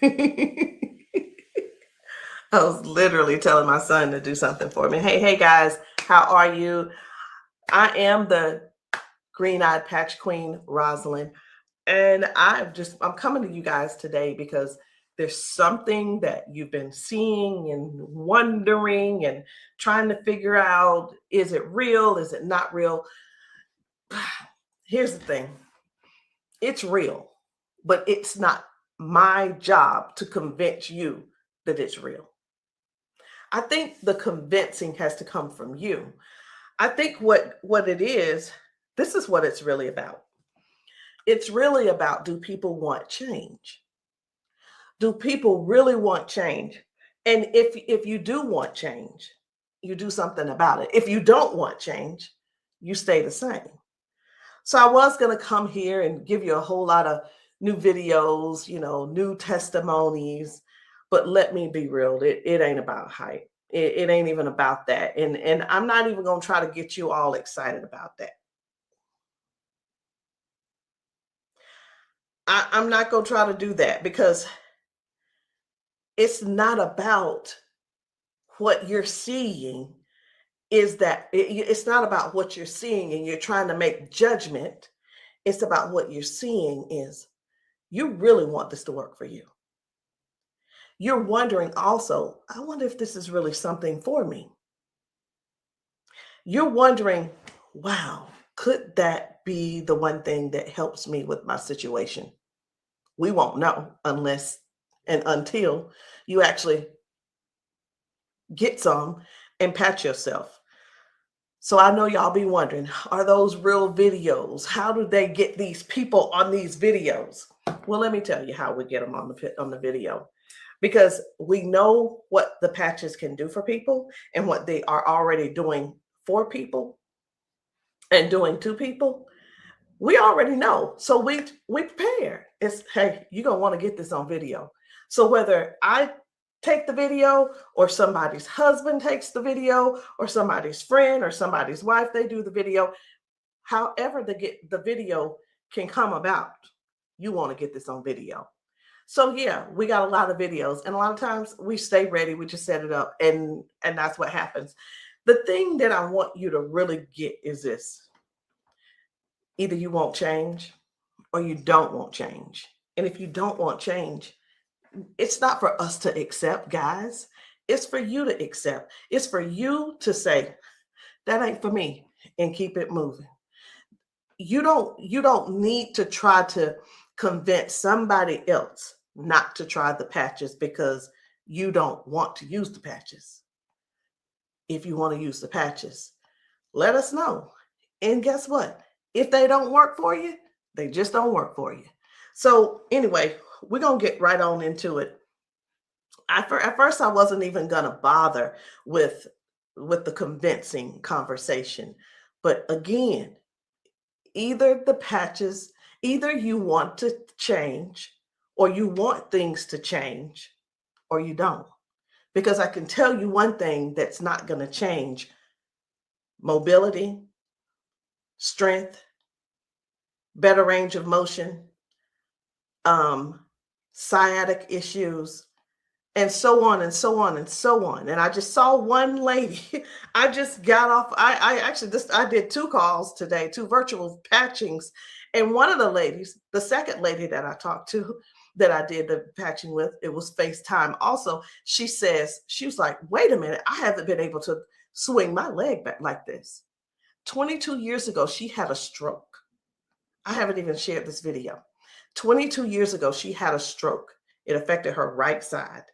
I was literally telling my son to do something for me. Hey guys, how are you? I am the green-eyed patch queen, Rosalind, and I'm coming to you guys today because there's something that you've been seeing and wondering and trying to figure out, is it real? Is it not real? Here's the thing. It's real, but it's not my job to convince you that it's real. I think the convincing has to come from you. I think what it is, this is what it's really about. It's really about, do people want change? Do people really want change? And if you do want change, you do something about it. If you don't want change, you stay the same. So I was going to come here and give you a whole lot of new videos, new testimonies, but let me be real, it ain't about hype. It ain't even about that. And I'm not even going to try to get you all excited about that. I'm not going to try to do that because it's not about what you're seeing. It's not about what you're seeing and you're trying to make judgment. It's about what you're seeing is you really want this to work for you. You're wondering also, I wonder if this is really something for me. You're wondering, wow, could that be the one thing that helps me with my situation? We won't know unless and until you actually get some and patch yourself. So I know y'all be wondering, are those real videos? How do they get these people on these videos? Well, let me tell you how we get them on the video. Because we know what the patches can do for people and what they are already doing for people and doing to people. We already know. So we prepare. It's, hey, you're going to want to get this on video. So whether I take the video or somebody's husband takes the video or somebody's friend or somebody's wife, they do the video, however the video can come about, you want to get this on video. So yeah, we got a lot of videos, and a lot of times we stay ready. We just set it up, and that's what happens. The thing that I want you to really get is this: either you won't change, or you don't want change. And if you don't want change, it's not for us to accept, guys. It's for you to accept. It's for you to say, that ain't for me, and keep it moving. You don't need to try to convince somebody else not to try the patches because you don't want to use the patches. If you want to use the patches, let us know. And guess what? If they don't work for you, they just don't work for you. So anyway, we're going to get right on into it. At first, I wasn't even going to bother with the convincing conversation. But again, either the patches, either you want to change or you want things to change or you don't. Because I can tell you one thing that's not going to change: mobility, strength, better range of motion, sciatic issues, and so on and so on and so on. And I just saw one lady. I just got off. I did 2 calls today, 2 virtual patchings. And one of the ladies, the second lady that I talked to, that I did the patching with, it was FaceTime also. She was like, wait a minute, I haven't been able to swing my leg back like this. 22 years ago, she had a stroke. I haven't even shared this video. 22 years ago, she had a stroke. It affected her right side.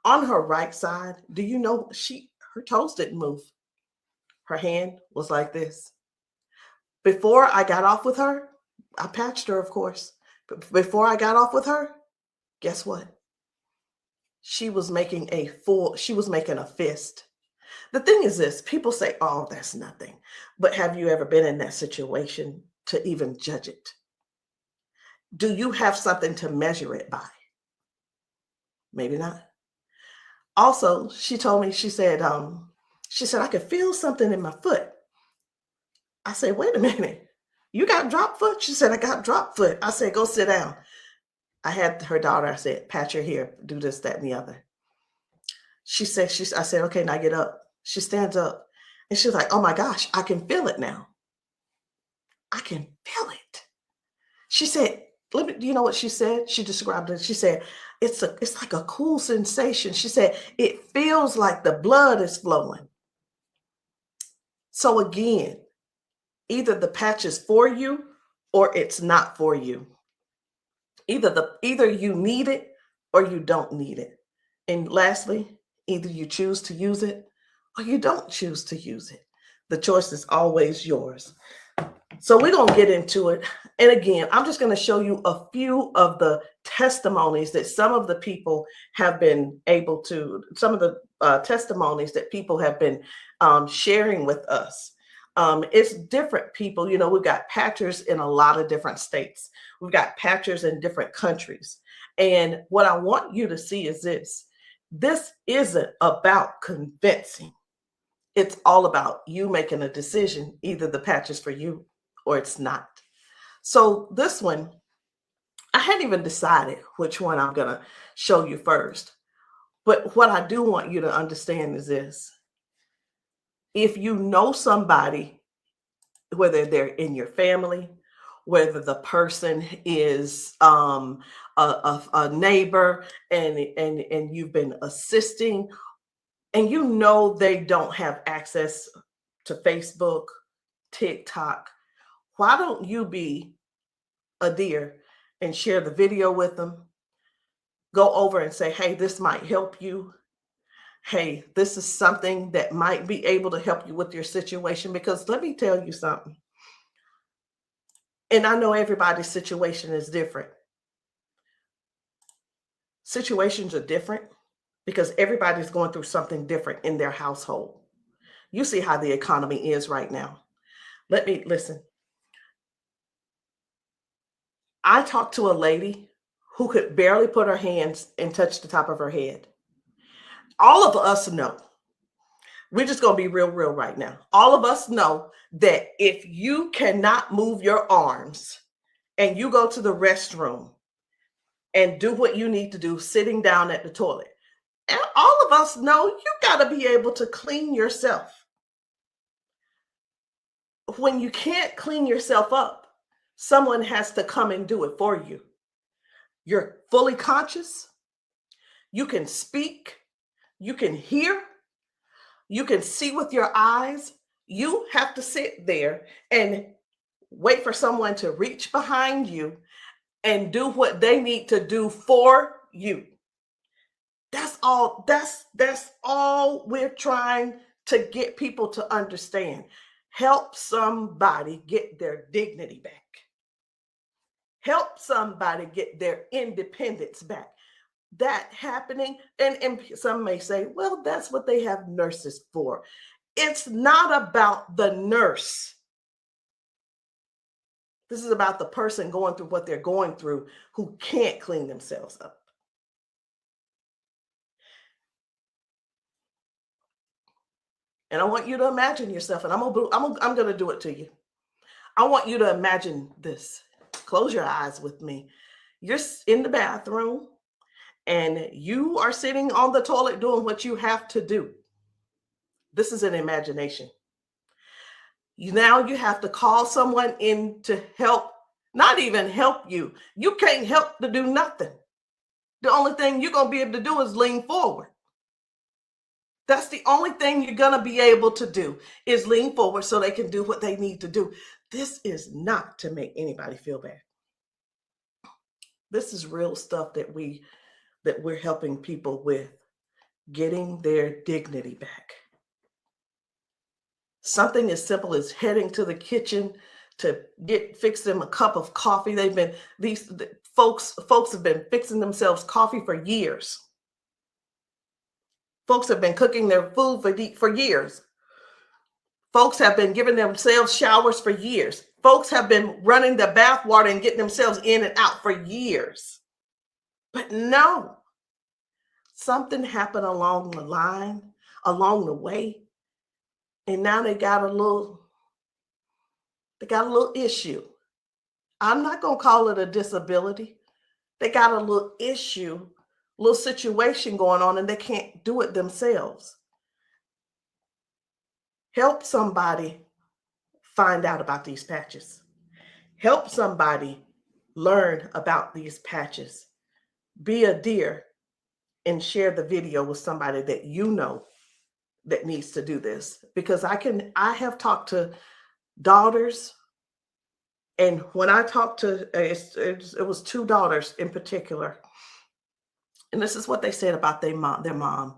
On her right side, do you know her toes didn't move? Her hand was like this. Before I got off with her, I patched her, of course. But before I got off with her, guess what? She was making a fist. The thing is this: people say, oh, that's nothing. But have you ever been in that situation to even judge it? Do you have something to measure it by? Maybe not. Also, she told me, she said, I could feel something in my foot. I said, wait a minute, you got drop foot? She said, I got drop foot. I said, go sit down. I had her daughter, I said, pat your hair, do this, that, and the other. I said, okay, now get up. She stands up and she's like, oh my gosh, I can feel it now. I can feel it. She said, let me, do you know what she said? She described it. She said, it's like a cool sensation. She said, it feels like the blood is flowing. So again, either the patch is for you or it's not for you. Either you need it or you don't need it. And lastly, either you choose to use it or you don't choose to use it. The choice is always yours. So we're going to get into it. And again, I'm just going to show you a few of the testimonies that some of the people have been able to, some of the testimonies that people have been sharing with us. It's different people. You know, we've got patchers in a lot of different states. We've got patchers in different countries. And what I want you to see is this. This isn't about convincing. It's all about you making a decision. Either the patch is for you or it's not. So this one, I hadn't even decided which one I'm going to show you first. But what I do want you to understand is this. If you know somebody, whether they're in your family, whether the person is a neighbor and you've been assisting, and you know they don't have access to Facebook, TikTok, why don't you be a dear and share the video with them? Go over and say, hey, this might help you. Hey, this is something that might be able to help you with your situation. Because let me tell you something. And I know everybody's situation is different. Situations are different because everybody's going through something different in their household. You see how the economy is right now. Let me listen. I talked to a lady who could barely put her hands and touch the top of her head. All of us know, we're just going to be real right now. All of us know that if you cannot move your arms and you go to the restroom and do what you need to do sitting down at the toilet, and all of us know you got to be able to clean yourself. When you can't clean yourself up, someone has to come and do it for you. You're fully conscious. You can speak. You can hear. You can see with your eyes. You have to sit there and wait for someone to reach behind you and do what they need to do for you. That's all we're trying to get people to understand. Help somebody get their dignity back. Help somebody get their independence back. That happening, and some may say, well, that's what they have nurses for. It's not about the nurse. This is about the person going through what they're going through who can't clean themselves up. And I want you to imagine yourself, and I'm going to do it to you. I want you to imagine this. Close your eyes with me. You're in the bathroom and you are sitting on the toilet doing what you have to do. This is an imagination. Now you have to call someone in to help, not even help you. You can't help to do nothing. The only thing you're going to be able to do is lean forward. That's the only thing you're going to be able to do is lean forward so they can do what they need to do. This is not to make anybody feel bad. This is real stuff that we're helping people with, getting their dignity back. Something as simple as heading to the kitchen to fix them a cup of coffee. These folks have been fixing themselves coffee for years. Folks have been cooking their food for years. Folks have been giving themselves showers for years. Folks have been running the bath water and getting themselves in and out for years. But no, something happened along the line, along the way, and now they got a little issue. I'm not going to call it a disability They got a little issue, little situation going on, and they can't do it themselves. Help somebody find out about these patches. Help somebody learn about these patches. Be a dear and share the video with somebody that you know that needs to do this. Because I have talked to daughters, and when I talked to, it was two daughters in particular, and this is what they said about their mom.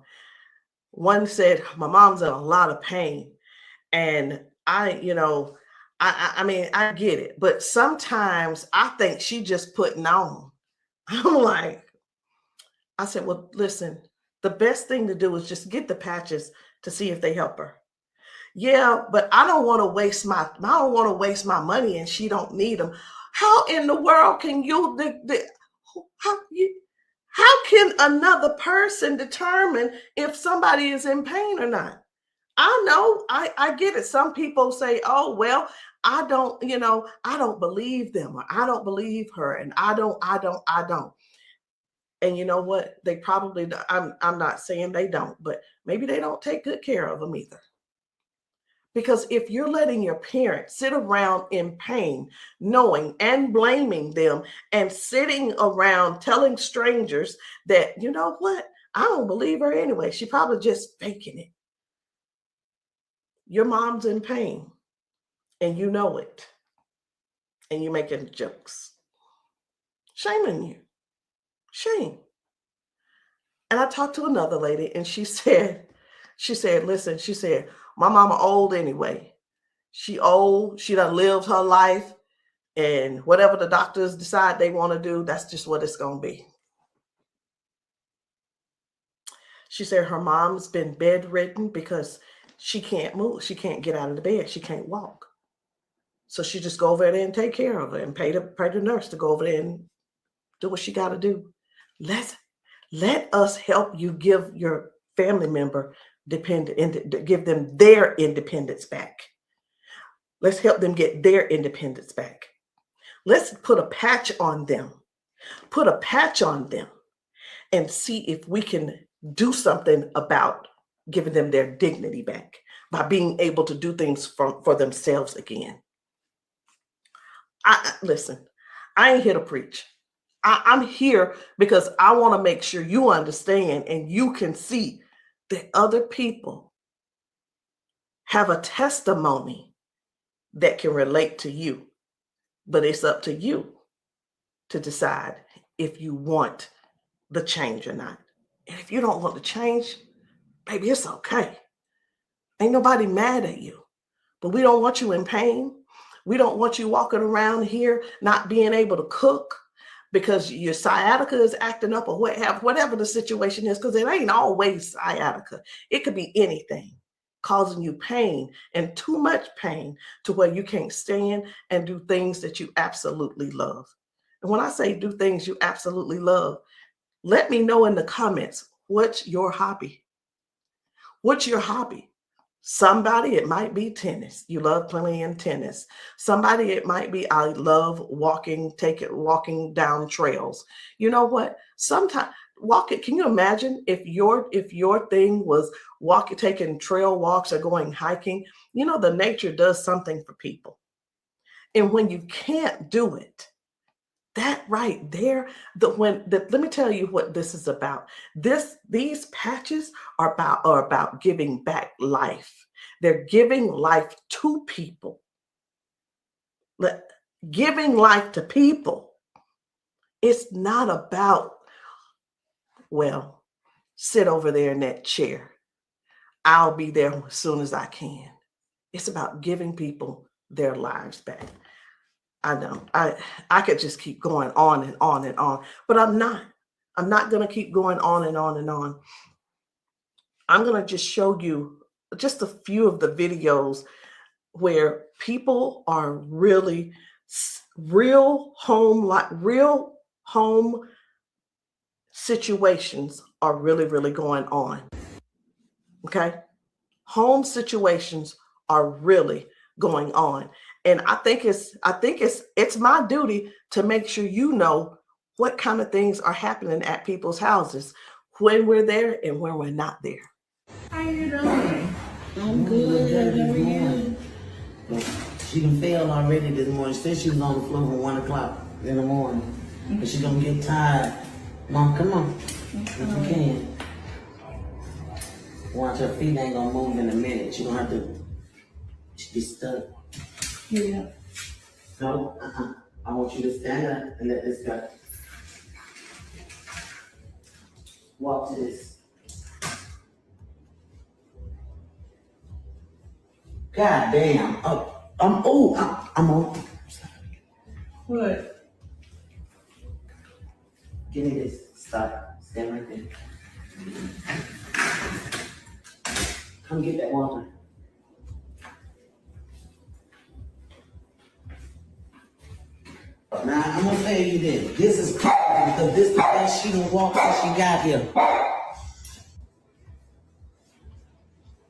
One said, "My mom's in a lot of pain, and I mean, I get it, but sometimes I think she just putting on." I'm like, I said, "Well, listen, the best thing to do is just get the patches to see if they help her." "Yeah, but I don't want to waste my money, and she don't need them." How in the world can you how you how can another person determine if somebody is in pain or not? I know, I get it. Some people say, "Oh, well, I don't believe them, or I don't believe her, and I don't." And you know what? They probably, I'm not saying they don't, but maybe they don't take good care of them either. Because if you're letting your parents sit around in pain, knowing and blaming them, and sitting around telling strangers that, you know what, I don't believe her anyway, she probably just faking it. Your mom's in pain and you know it, and you're making jokes. Shame on you. Shame. And I talked to another lady, and she said, listen, she said, my mama old anyway. She old, she done lived her life, and whatever the doctors decide they want to do, that's just what it's going to be. She said her mom's been bedridden because she can't move. She can't get out of the bed. She can't walk. So she just go over there and take care of her and pay the nurse to go over there and do what she got to do. Let us help you give your family member give them their independence back. Let's help them get their independence back. Let's put a patch on them. Put a patch on them and see if we can do something about giving them their dignity back by being able to do things for themselves again. Listen, I ain't here to preach. I'm here because I want to make sure you understand and you can see that other people have a testimony that can relate to you. But it's up to you to decide if you want the change or not. And if you don't want the change, baby, it's okay. Ain't nobody mad at you. But we don't want you in pain. We don't want you walking around here not being able to cook because your sciatica is acting up, or whatever the situation is, because it ain't always sciatica. It could be anything causing you pain, and too much pain to where you can't stand and do things that you absolutely love. And when I say do things you absolutely love, let me know in the comments, what's your hobby? What's your hobby? Somebody, it might be tennis. You love playing tennis. Somebody, it might be, I love walking down trails. You know what? Sometimes walking, can you imagine if your thing was taking trail walks or going hiking? You know, the nature does something for people. And when you can't do it, that right there, let me tell you what this is about. These patches are about giving back life. They're giving life to people. Giving life to people. It's not about, well, sit over there in that chair. I'll be there as soon as I can. It's about giving people their lives back. I know I could just keep going on and on and on, but I'm not. I'm not going to keep going on and on and on. I'm going to just show you just a few of the videos where people are really real home situations are really going on. Okay? Home situations are really going on. And I think it's my duty to make sure you know what kind of things are happening at people's houses when we're there and when we're not there. How you doing? I'm good. How are you? She done failed already this morning. She said she was on the floor from 1 o'clock in the morning. But she gonna get tired. Mom, come on. If you can. Watch, her feet ain't gonna move in a minute. She gonna have to be stuck. Yeah. No, I want you to stand up and let this go. Walk to this. God damn. I'm on. What? Give me this. Stop. Stand right there. Come get that water. Now, I'm gonna tell you this. This is powerful because this is the best she done walked since she got here.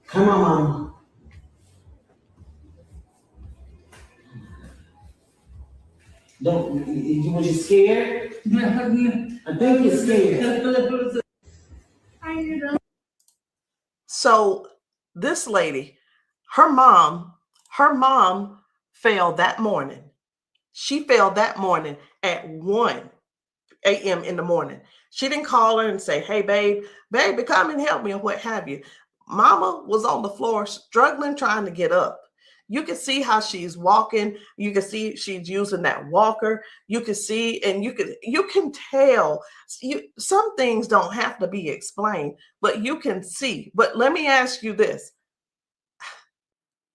Come on, Mama. Was you scared? I think you're scared. How you doing? So this lady, her mom fell that morning. She fell that morning at 1 a.m. in the morning. She didn't call her and say, hey, baby, come and help me, or what have you. Mama was on the floor struggling, trying to get up. You can see how she's walking. You can see she's using that walker. You can see, and you can tell. Some things don't have to be explained, but you can see. But let me ask you this.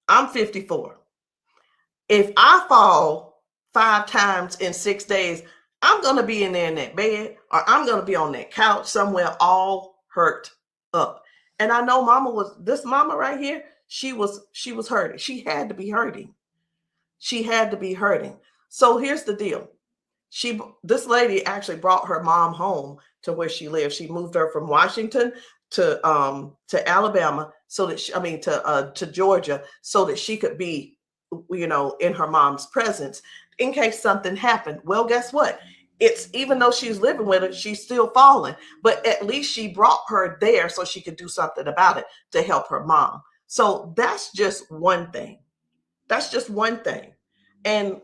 I'm 54. If I fall 5 times in 6 days, I'm going to be in there in that bed, or I'm going to be on that couch somewhere all hurt up. And I know this mama right here, she was hurting. She had to be hurting. She had to be hurting. So here's the deal. This lady actually brought her mom home to where she lived. She moved her from Washington to Alabama to Georgia, so that she could be, in her mom's presence in case something happened. Well, guess what? It's, even though she's living with her, she's still falling, but at least she brought her there so she could do something about it to help her mom. So that's just one thing. That's just one thing. And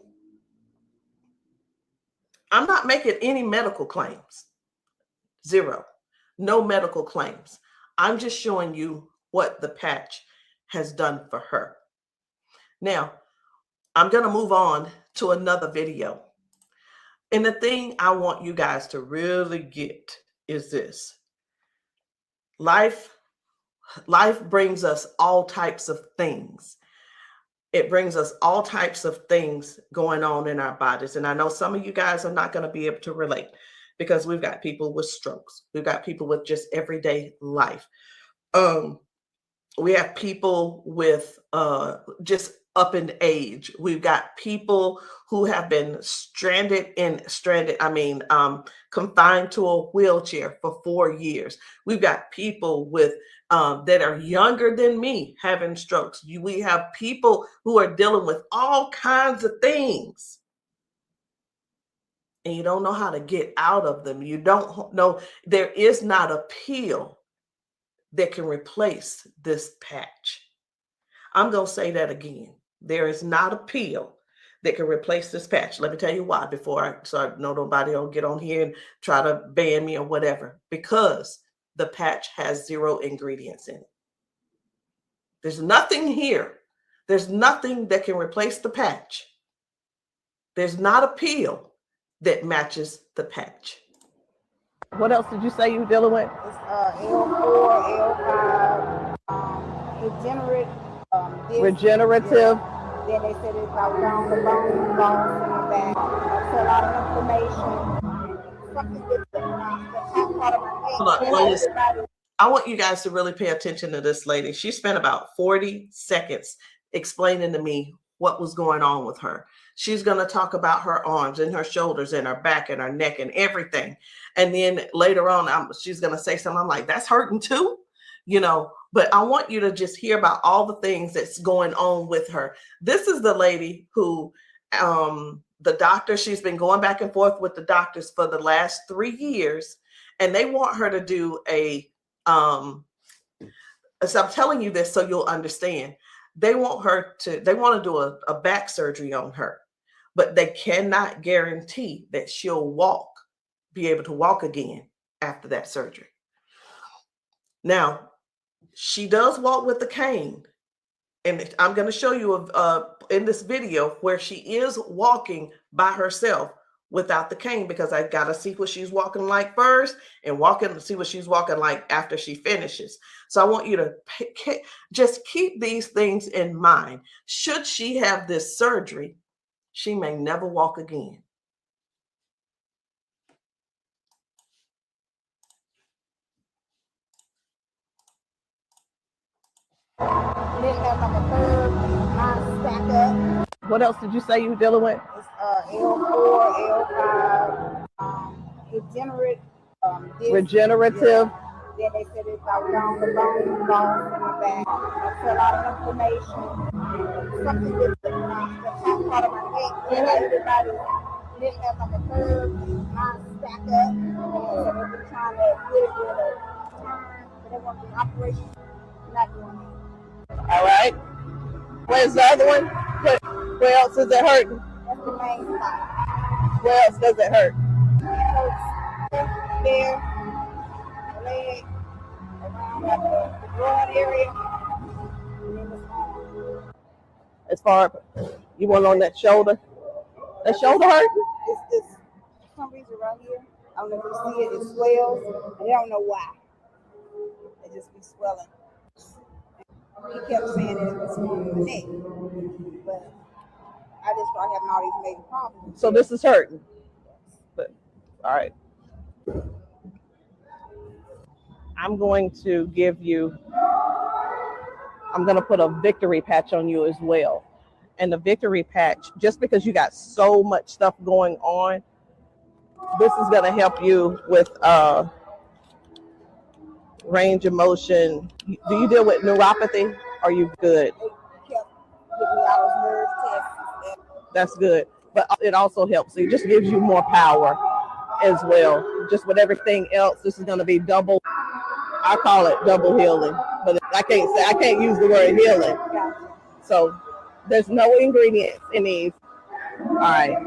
I'm not making any medical claims. Zero. No medical claims. I'm just showing you what the patch has done for her. Now, I'm going to move on to another video. And the thing I want you guys to really get is this. Life brings us all types of things. It brings us all types of things going on in our bodies. And I know some of you guys are not going to be able to relate, because we've got people with strokes. We've got people with just everyday life. We have people with just up in age. We've got people who have been confined to a wheelchair for 4 years. We've got people with that are younger than me having strokes. We have people who are dealing with all kinds of things, and you don't know how to get out of them. You don't know. There is not a pill that can replace this patch. I'm going to say that again. There is not a pill that can replace this patch. Let me tell you why, so I know nobody will get on here and try to ban me or whatever. Because the patch has 0 ingredients in it. There's nothing here. There's nothing that can replace the patch. There's not a pill that matches the patch. What else did you say you were dealing with? It's L4, L5, regenerative. Yeah. Then they said it's about down the bone, bones in the back. That's a lot of inflammation. Something that's part of my head. I want you guys to really pay attention to this lady. She spent about 40 seconds explaining to me what was going on with her. She's going to talk about her arms and her shoulders and her back and her neck and everything. And then later on, she's going to say something. I'm like, that's hurting too, but I want you to just hear about all the things that's going on with her. This is the lady who the doctor, she's been going back and forth with the doctors for the last 3 years, and they want her to do a so I'm telling you this so you'll understand. They want to do a back surgery on her, but they cannot guarantee that she'll be able to walk again after that surgery. Now, she does walk with the cane, and I'm going to show you in this video where she is walking by herself without the cane, because I got to see what she's walking like first and see what she's walking like after she finishes. So I want you to just keep these things in mind. Should she have this surgery, she may never walk again. Then have like a curve, mine stack up. What else did you say you were dealing with? It's L4, L5, Regenerative. Yeah. Then they said it's like down the bone in the back. That's a lot of inflammation. Something with the top part of my neck. And everybody didn't have like a curve, mine stack up. So they've been trying to get it with a turn, but they want the operation. Not doing it. All right. Where's the other one? Where else is it hurting? That's the main spot. Where else does it hurt? It hurts there, leg, around like the broad area, and then the arm. As far you want on that shoulder? That shoulder hurt? It's for some reason right here. I don't know if you see it. It swells, and I don't know why. It just be swelling. He kept saying that it was from the neck, but I just started having all these major problems. So this is hurting. But, all right. I'm going to put a victory patch on you as well. And the victory patch, just because you got so much stuff going on, this is going to help you with range of motion. Do you deal with neuropathy? Are you good? They kept giving me all those nerve tests. That's good. But it also helps. It just gives you more power as well. Just with everything else, this is going to be double. I call it double healing, but I can't use the word healing. So there's no ingredients in these. All right.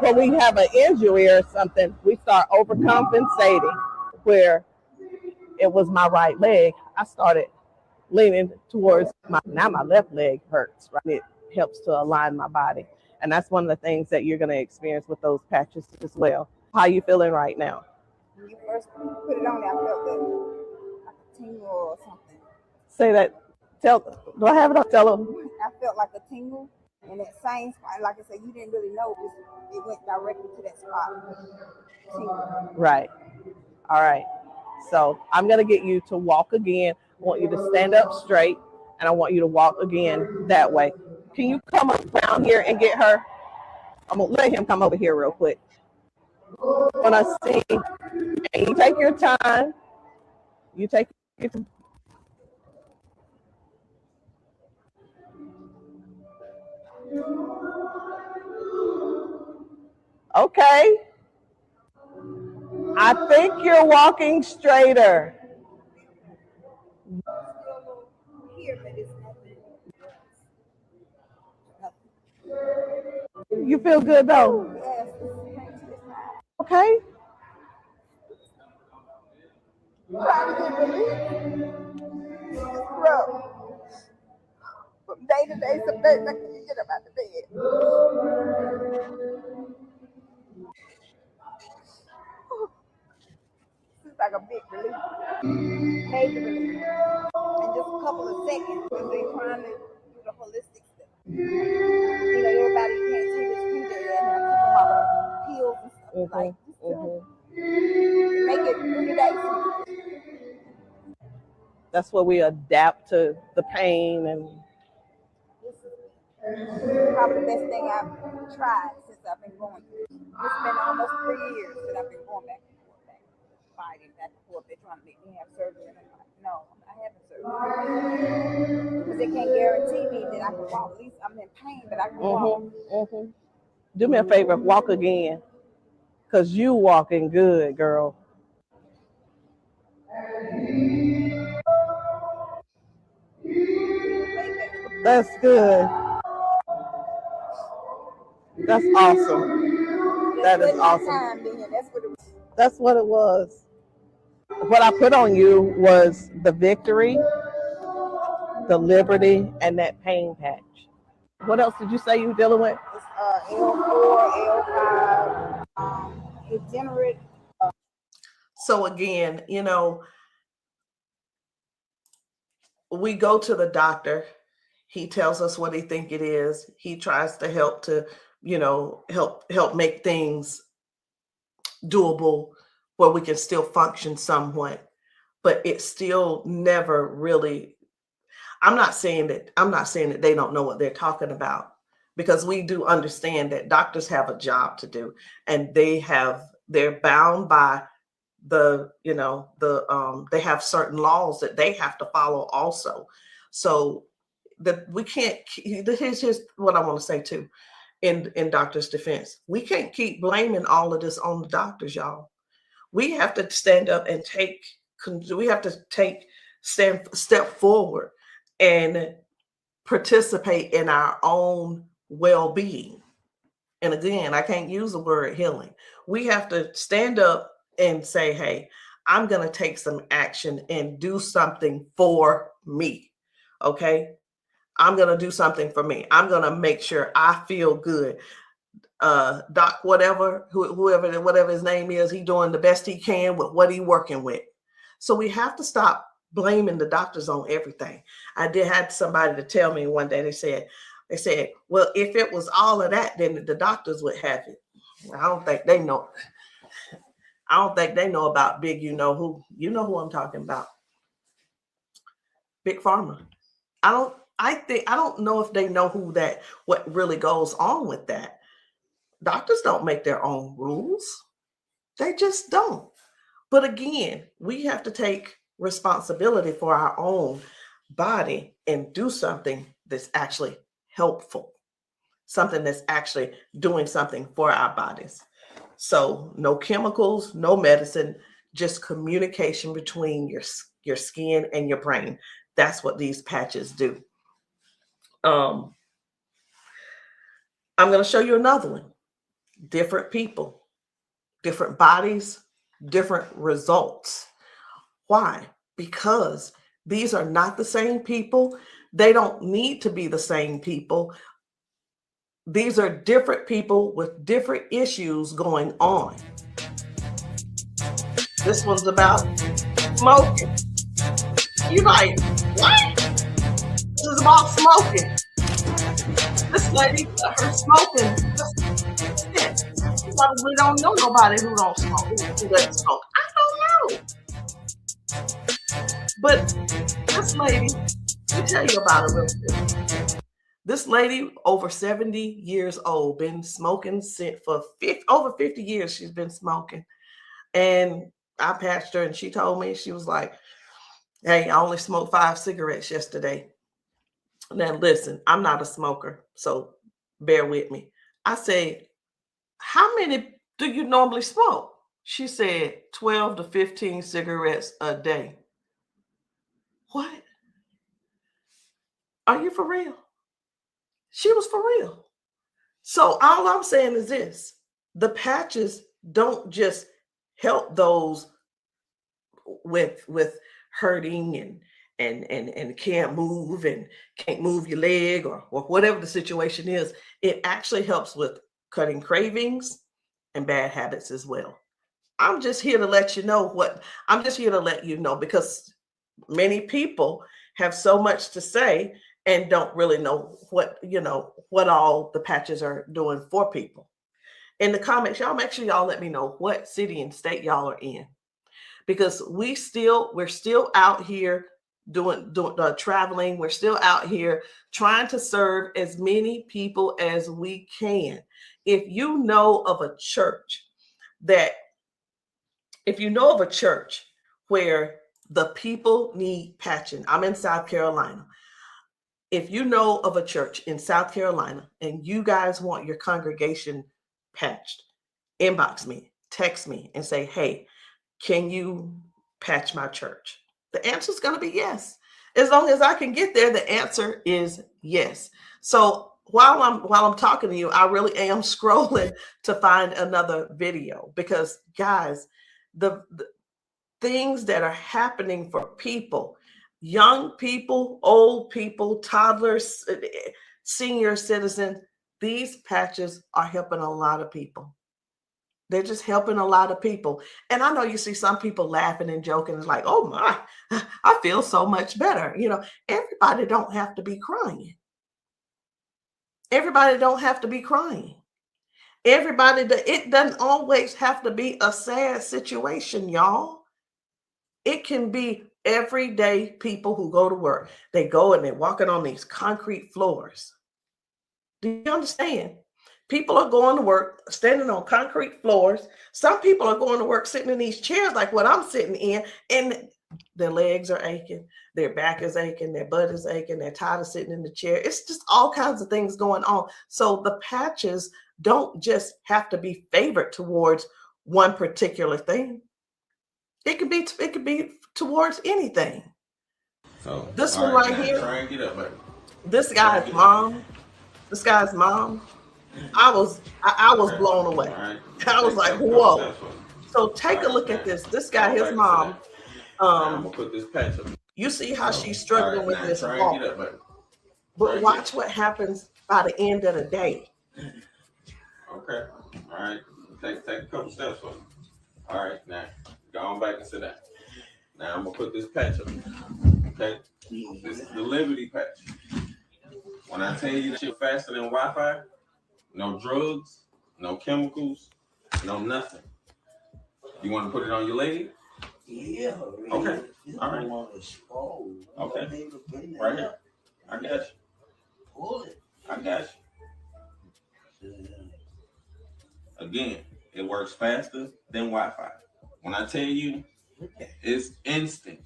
When we have an injury or something, we start overcompensating. Where it was my right leg, I started leaning towards my left leg hurts, right? It helps to align my body. And that's one of the things that you're going to experience with those patches as well. How are you feeling right now? When you first put it on, I felt like a tingle or something. Say that. Do I have it up? Tell them. I felt like a tingle in that same spot. Like I said, you didn't really know it went directly to that spot. Tingle. Right. All right. So I'm going to get you to walk again. I want you to stand up straight, and I want you to walk again that way. Can you come around here and get her? I'm going to let him come over here real quick. When I sing, and you take your time. You take your time. Okay. I think you're walking straighter. You feel good though? Okay. From day to day, some days I can't get up out of bed. It's like a big relief, major relief, in just a couple of seconds because they're trying to do the holistic stuff. You know, everybody can't see this finger and I keep them all pills and stuff like make it 3 days. That's where we adapt to the pain, and this is probably the best thing I've tried since I've been going through. It's been almost 3 years that I've been going back and forth, fighting back and forth. They're trying to make me have surgery, and I'm like, no, I'm not having surgery because they can't guarantee me that I can walk. At least I'm in pain, but I can walk. Do me a favor, walk again, because you walking good, girl. That's good. That's awesome. That is awesome. That's what it was. What I put on you was the victory, the liberty, and that pain patch. What else did you say you were dealing with? It's L4, L5, degenerate. So again, we go to the doctor. He tells us what he think it is. He tries to help to, help make things doable where we can still function somewhat, but it's still never really. I'm not saying that they don't know what they're talking about, because we do understand that doctors have a job to do, and they're bound by they have certain laws that they have to follow also. So that we can't. Here's what I want to say too. In doctors' defense, we can't keep blaming all of this on the doctors, y'all. We have to stand up and step forward and participate in our own well-being. And again, I can't use the word healing. We have to stand up and say, hey, I'm going to take some action and do something for me. Okay. I'm going to do something for me. I'm going to make sure I feel good. Doc, whatever his name is, he doing the best he can with what he working with. So we have to stop blaming the doctors on everything. I had somebody to tell me one day, they said, well, if it was all of that, then the doctors would have it. I don't think they know. I don't think they know about big, you know who I'm talking about. Big Pharma. I don't know if they know what really goes on with that. Doctors don't make their own rules. They just don't. But again, we have to take responsibility for our own body and do something that's actually helpful, something that's actually doing something for our bodies. So no chemicals, no medicine, just communication between your skin and your brain. That's what these patches do. I'm going to show you another one. Different people, different bodies, different results. Why? Because these are not the same people. They don't need to be the same people. These are different people with different issues going on. This one's about smoking. You're like, what? This is about smoking. This lady, her smoking. You probably don't know nobody who don't smoke, who doesn't smoke. I don't know. But this lady, let me tell you about her real quick. This lady, over 70 years old, been smoking for over 50 years. She's been smoking. And I patched her, and she told me, she was like, hey, I only smoked 5 cigarettes yesterday. Now, listen, I'm not a smoker, so bear with me. I said, how many do you normally smoke? She said 12 to 15 cigarettes a day. What? Are you for real? She was for real. So all I'm saying is this: the patches don't just help those with hurting and can't move and can't move your leg or whatever the situation is. It actually helps with cutting cravings and bad habits as well. I'm just here to let you know because many people have so much to say and don't really know what all the patches are doing for people. In the comments, y'all make sure y'all let me know what city and state y'all are in, because we're still out here doing traveling. We're still out here trying to serve as many people as we can. If you know of a church where the people need patching, I'm in South Carolina. if you know of a church in South Carolina and you guys want your congregation patched, inbox me, text me, and say, hey, can you patch my church? The answer is going to be yes. As long as I can get there, the answer is yes. So while I'm talking to you, I really am scrolling to find another video, because guys, the things that are happening for people, young people, old people, toddlers, senior citizens, these patches are helping a lot of people. They're just helping a lot of people. And I know you see some people laughing and joking. It's like, oh my, I feel so much better. You know, everybody don't have to be crying. Everybody don't have to be crying. It doesn't always have to be a sad situation, y'all. It can be everyday people who go to work. They go and they're walking on these concrete floors. Do you understand? People are going to work standing on concrete floors. Some people are going to work sitting in these chairs like what I'm sitting in, and their legs are aching, their back is aching, their butt is aching, they're tired of sitting in the chair. It's just all kinds of things going on. So the patches don't just have to be favored towards one particular thing. It could be towards anything. So this one right here, try and get up, baby. This guy's mom, I was blown away. Right. I was like, whoa. So take a look at this. This guy, his mom, I'm gonna put this patch up. you see how she's struggling with this try walk. and get up, baby. But watch what happens by the end of the day. Okay. All right. Take a couple steps for me. All right. Now go on back and sit down. Now I'm gonna put this patch up. Okay. This is the Liberty patch. When I tell you that you're faster than Wi-Fi, no drugs, no chemicals, no nothing. You want to put it on your leg? Yeah. Okay. All right. Okay. Right here. I got you. Pull it. I got you. Again, it works faster than Wi-Fi. When I tell you, it's instant.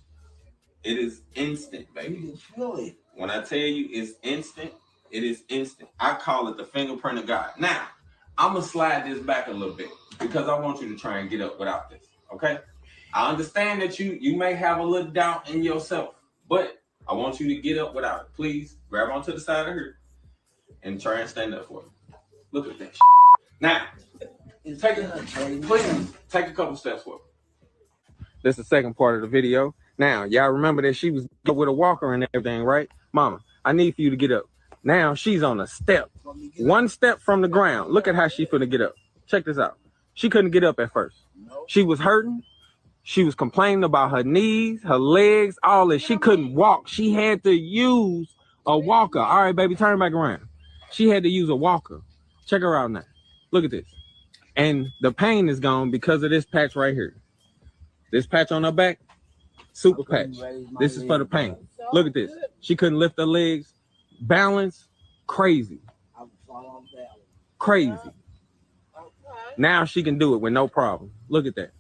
It is instant, baby. You can feel it. When I tell you it's instant, it is instant. I call it the fingerprint of God. Now, I'm going to slide this back a little bit because I want you to try and get up without this, okay? I understand that you may have a little doubt in yourself, but I want you to get up without it. Please grab onto the side of her and try and stand up for me. Look at that shit. Now, take a couple steps forward. This is the second part of the video. Now, y'all remember that she was with a walker and everything, right? Mama, I need for you to get up. Now she's on a step. One step from the ground. Look at how she finna get up. Check this out. She couldn't get up at first. She was hurting. She was complaining about her knees, her legs, all that. She couldn't walk. She had to use a walker. All right, baby, turn back around. She had to use a walker. Check her out now. Look at this. And the pain is gone because of this patch right here. This patch on her back, super patch. This is for the pain. Look at this. She couldn't lift her legs. Balance, crazy. Crazy. Now she can do it with no problem. Look at that.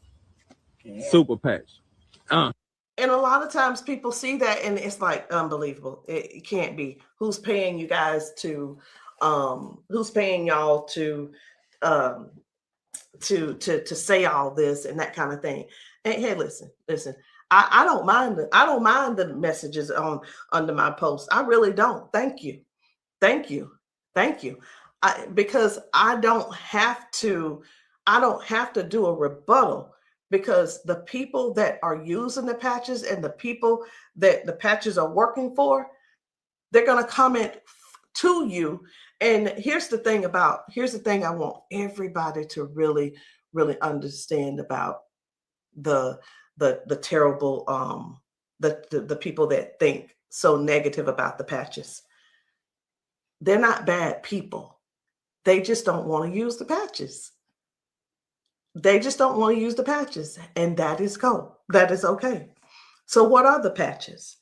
Super patch. And a lot of times people see that and it's like unbelievable. It can't be. Who's paying you guys to who's paying y'all to say all this and that kind of thing. And hey, listen. I don't mind the messages under my post. I really don't. Thank you. Because I don't have to do a rebuttal, because the people that are using the patches and the people that the patches are working for, they're going to comment to you. And here's the thing I want everybody to really, really understand about the terrible, the people that think so negative about the patches. They're not bad people. They just don't want to use the patches. And that is cool. That is okay. So what are the patches?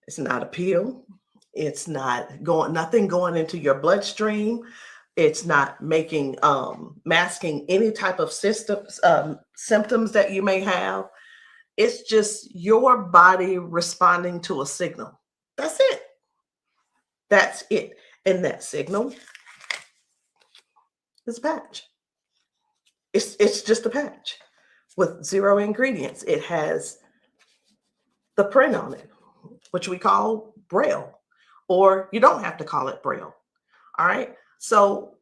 It's not a pill. It's not nothing going into your bloodstream. It's not masking any type of symptoms that you may have. It's just your body responding to a signal. That's it. That's it. And that signal is a patch. It's just a patch with 0 ingredients. It has the print on it, which we call Braille, or you don't have to call it Braille. All right. So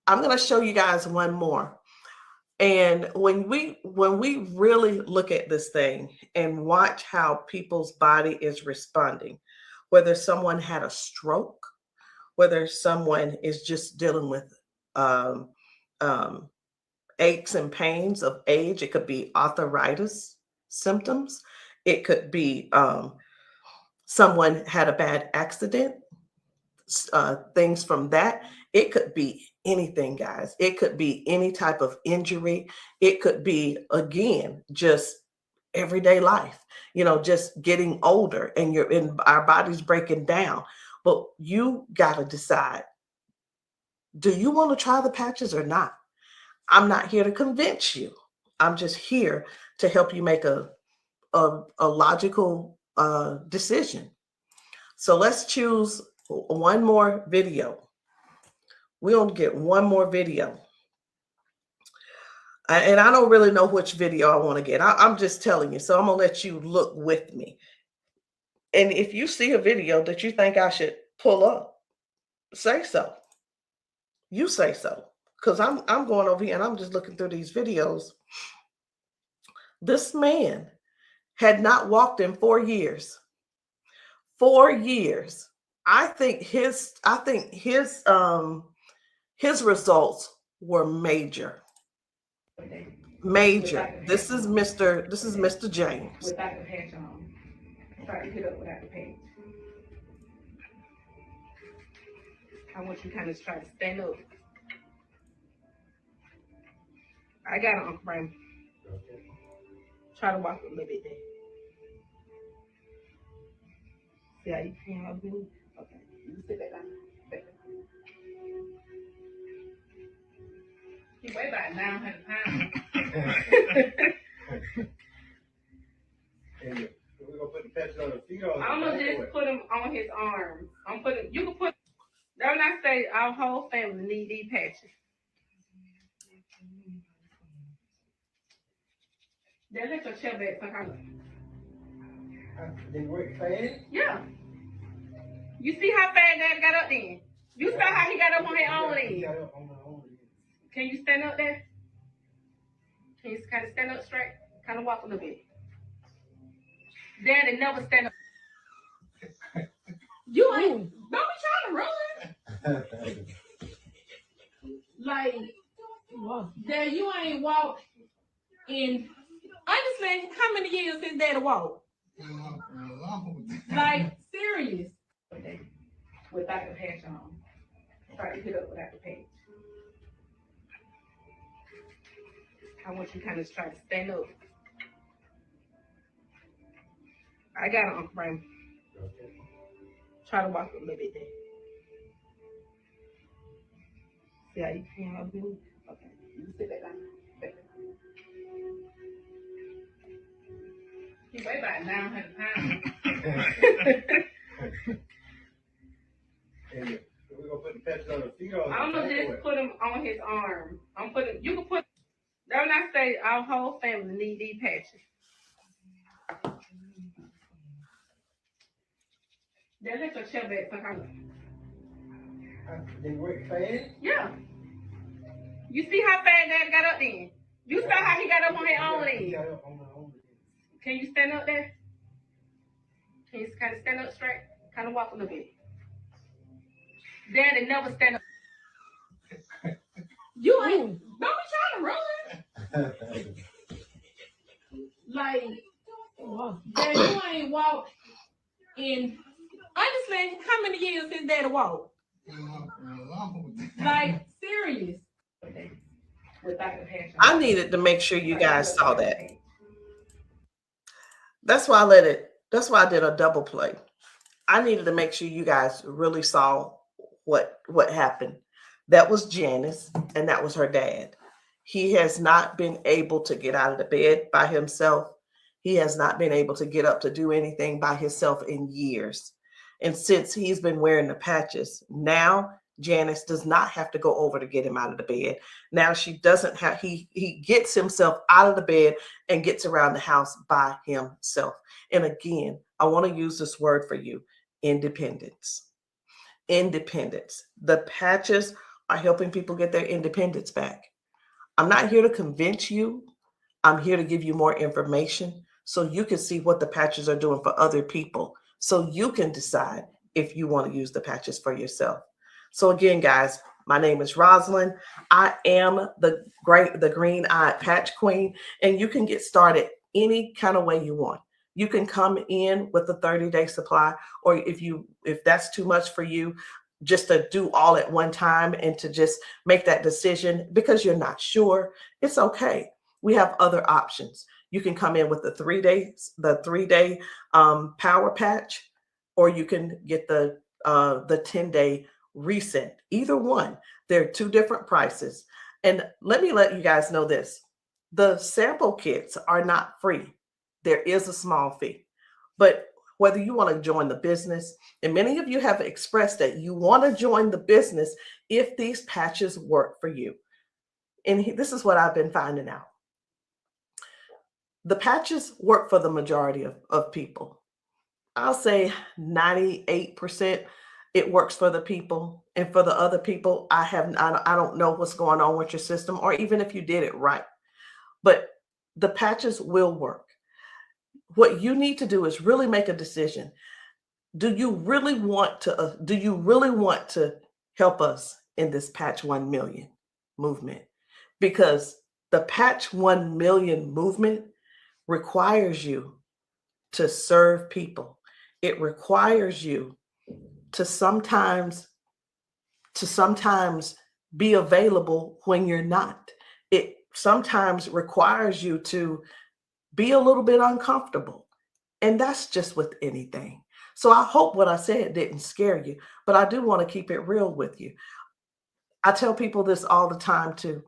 I'm going to show you guys one more. And when we really look at this thing and watch how people's body is responding, whether someone had a stroke, whether someone is just dealing with aches and pains of age, it could be arthritis symptoms, it could be someone had a bad accident, things from that. It could be anything, guys. It could be any type of injury. It could be, again, just everyday life, just getting older and our body's breaking down. But you got to decide, do you want to try the patches or not? I'm not here to convince you. I'm just here to help you make a logical decision. So let's choose one more video. We're going to get one more video. And I don't really know which video I want to get. I'm just telling you. So I'm going to let you look with me. And if you see a video that you think I should pull up, say so. You say so. Because I'm going over here and I'm just looking through these videos. This man had not walked in 4 years. 4 years. I think his results were major. Major. This is Mr. James. Without the patch on. Try to get up without the patch. I want you to kind of try to stand up. I got it, Uncle Brian. Try to walk a little bit there. See how you can help me? Okay. You sit back down. He weigh about 900 pounds. We're gonna put the patch on the feet or I'm gonna just put him on his arms. You can put, don't I say our whole family need these patches. Then let your chair back for her. They work fast? Yeah. You see how fast Daddy got up then? You saw how he got up on his own leg. Can you stand up there? Can you kind of stand up straight? Kind of walk a little bit. Daddy never stand up. You ain't, don't be trying to run. Like, Dad, you ain't walked in, honestly, how many years since Daddy walked? Like, serious. Without the patch on. Try to get up without the patch. I want you to kind of try to stand up. I got it, Uncle Brian. Try to walk a little bit there. See how you can help me? Okay. You sit back down. He weigh about 900 pounds. We're gonna put the patch on the feet or I'm gonna just put him on his arm. You can put, don't I say our whole family need these patches. Then let your chair back for her. They work fast? Yeah. You see how fast Daddy got up then? You saw how he got up on his own leg. Can you stand up there? Can you kind of stand up straight? Kind of walk a little bit. Daddy never stand up. You ain't, don't be trying to run. Like, Dad, you ain't walked in, honestly, how many years since Daddy walked? Like, serious. Without the patch on. I needed to make sure you guys saw that. That's why I did a double play. I needed to make sure you guys really saw what happened. That was Janice, and that was her dad. He has not been able to get out of the bed by himself. He has not been able to get up to do anything by himself in years. And since he's been wearing the patches, now Janice does not have to go over to get him out of the bed. Now she doesn't have, he gets himself out of the bed and gets around the house by himself. And again, I want to use this word for you, independence. Independence. The patches are helping people get their independence back. I'm not here to convince you. I'm here to give you more information so you can see what the patches are doing for other people, so you can decide if you want to use the patches for yourself. So again, guys, my name is Rosalind. I am the green-eyed patch queen, and you can get started any kind of way you want. You can come in with a 30-day supply, or if that's too much for you, just to do all at one time and to just make that decision because you're not sure, it's okay. We have other options. You can come in with the 3-day power patch, or you can get the 10-day reset. Either one. There are two different prices. And let me let you guys know this. The sample kits are not free. There is a small fee. But whether you want to join the business, and many of you have expressed that you want to join the business if these patches work for you. And this is what I've been finding out. The patches work for the majority of people. I'll say 98% it works for the people. And for the other people, I don't know what's going on with your system, or even if you did it right. But the patches will work. What you need to do is really make a decision. Do you really want to help us in this Patch 1 Million movement? Because the Patch 1 Million movement requires you to serve people. It requires you to sometimes be available when you're not. It sometimes requires you to be a little bit uncomfortable. And that's just with anything. So I hope what I said didn't scare you, but I do want to keep it real with you. I tell people this all the time too.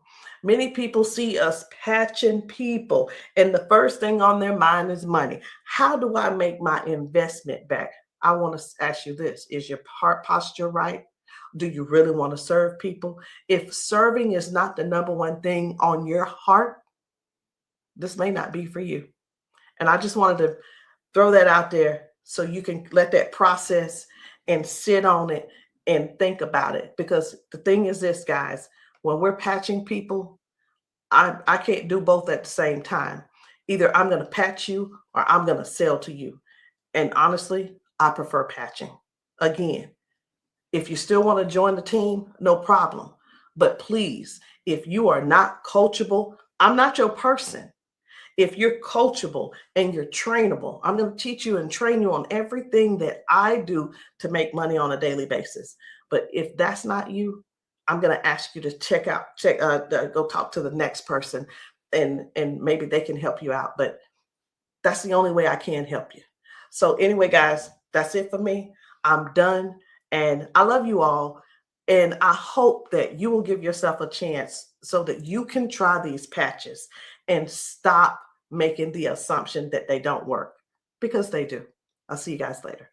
Many people see us patching people, and the first thing on their mind is money. How do I make my investment back? I want to ask you this. Is your heart posture right? Do you really want to serve people? If serving is not the number one thing on your heart, this may not be for you. And I just wanted to throw that out there so you can let that process and sit on it and think about it. Because the thing is this, guys, when we're patching people, I can't do both at the same time. Either I'm going to patch you or I'm going to sell to you. And honestly, I prefer patching. Again, if you still want to join the team, no problem. But please, if you are not coachable, I'm not your person. If you're coachable and you're trainable, I'm going to teach you and train you on everything that I do to make money on a daily basis. But if that's not you, I'm going to ask you to go talk to the next person, and maybe they can help you out. But that's the only way I can help you. So anyway, guys, that's it for me. I'm done. And I love you all. And I hope that you will give yourself a chance so that you can try these patches and stop making the assumption that they don't work, because they do. I'll see you guys later.